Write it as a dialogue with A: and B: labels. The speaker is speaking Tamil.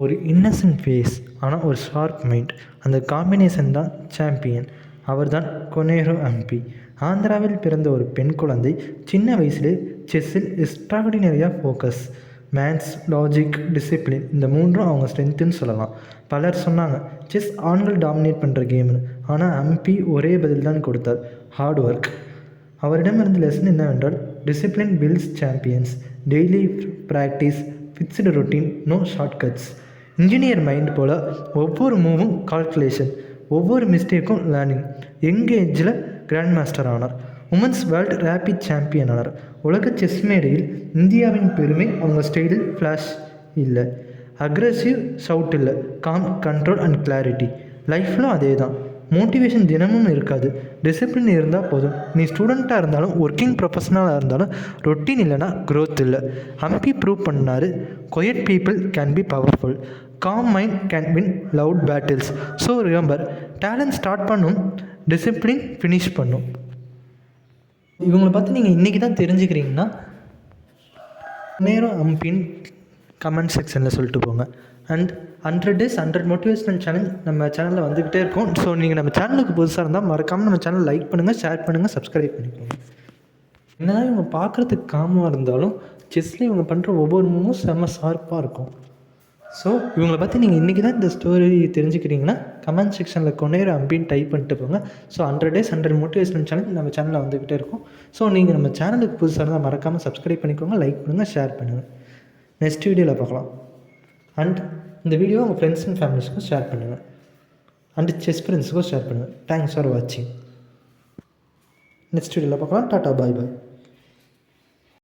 A: ஒரு இன்னசென்ட் ஃபேஸ், ஆனால் ஒரு ஷார்ப் மைண்ட். அந்த காம்பினேஷன் தான் சாம்பியன். அவர் தான் கொனேரோ ஹம்பி. ஆந்திராவில் பிறந்த ஒரு பெண் குழந்தை. சின்ன வயசுலே செஸ்ஸில் எக்ஸ்ட்ராடினரியாக ஃபோக்கஸ். மேத்ஸ், லாஜிக், டிசிப்ளின், இந்த மூன்றும் அவங்க ஸ்ட்ரென்த்துன்னு சொல்லலாம். பலர் சொன்னாங்க செஸ் ஆண்கள் டாமினேட் பண்ணுற கேம்னு. ஆனால் ஹம்பி ஒரே பதில் தான் கொடுத்தார்: ஹார்ட் ஒர்க். அவரிடமிருந்து லெசன் என்னவென்றால், discipline builds champions. Daily practice, fixed routine, no shortcuts. Engineer mind போல் ஒவ்வொரு மூவும் கால்குலேஷன், ஒவ்வொரு மிஸ்டேக்கும் லேர்னிங். யங் ஏஜில் கிராண்ட் மாஸ்டர் ஆனார். உமன்ஸ் வேர்ல்டு ரேபிட் சாம்பியன் ஆனார். உலக செஸ் மேடையில் இந்தியாவின் பெருமை அவங்க ஸ்டைலில் ஃப்ளாஷ் இல்லை, அக்ரெசிவ் ஷவுட் இல்லை, காம், கண்ட்ரோல் அண்ட் கிளாரிட்டி. லைஃப்பில் அதே தான். மோட்டிவேஷன் தினமும் இருக்காது, டிசிப்ளின் இருந்தால் போதும். நீ ஸ்டூடெண்ட்டாக இருந்தாலும் ஒர்க்கிங் ப்ரொஃபஷனலாக இருந்தாலும் ரொட்டீன் இல்லைனா க்ரோத் இல்லை. ஹம்பி ப்ரூவ் பண்ணார், quiet people can be powerful, com mind can win loud battles. So remember, talent start பண்ணும், டிசிப்ளின் ஃபினிஷ் பண்ணும். இவங்களை பார்த்து நீங்கள் இன்றைக்கி தான் தெரிஞ்சுக்கிறீங்கன்னா நேரம் ஹம்பின்னு கமெண்ட் செக்ஷனில் சொல்லிட்டு போங்க. அண்ட் 100 days 100 மோட்டிவேஷனல் சேலஞ்ச் நம்ம சேனலில் வந்துக்கிட்டே இருக்கும். ஸோ நீங்கள் நம்ம சேனலுக்கு புதுசாக இருந்தால் மறக்காமல் நம்ம சேனல் லைக் பண்ணுங்கள், ஷேர் பண்ணுங்கள், சப்ஸ்கிரைப் பண்ணிக்கோங்க. என்னதான் இவங்க பார்க்குறதுக்கு காமாக இருந்தாலும் செஸ்ஸில் இவங்க பண்ணுற ஒவ்வொரு மூவும் செம்ம ஷார்ப்பாக இருக்கும். ஸோ இவங்களை பற்றி நீங்கள் இன்றைக்கி தான் இந்த ஸ்டோரி தெரிஞ்சுக்கிறீங்கன்னா கமெண்ட் செக்ஷனில் கொனேரோ ஹம்பின்னு டைப் பண்ணிட்டு போங்க. ஸோ 100 days 100 மோட்டிவேஷனல் சேனல் நம்ம சேனலில் வந்துக்கிட்டே இருக்கும். ஸோ நீங்கள் நம்ம சேனலுக்கு புதுசாக இருந்தால் மறக்காமல் சப்ஸ்கிரைப் பண்ணிக்கோங்க, லைக் பண்ணுங்கள், ஷேர் பண்ணுங்கள். நெக்ஸ்ட் வீடியோவில் பார்க்கலாம். அண்ட் இந்த வீடியோ உங்கள் ஃப்ரெண்ட்ஸ் அண்ட் ஃபேமிலிஸ்க்கும் ஷேர் பண்ணுங்கள். அண்ட் செஸ் ஃப்ரெண்ட்ஸுக்கும் ஷேர் பண்ணுங்கள். தேங்க்ஸ் ஃபார் வாட்சிங். நெக்ஸ்ட் வீடியோவில் பார்க்கலாம். டாட்டா, பாய் பாய்.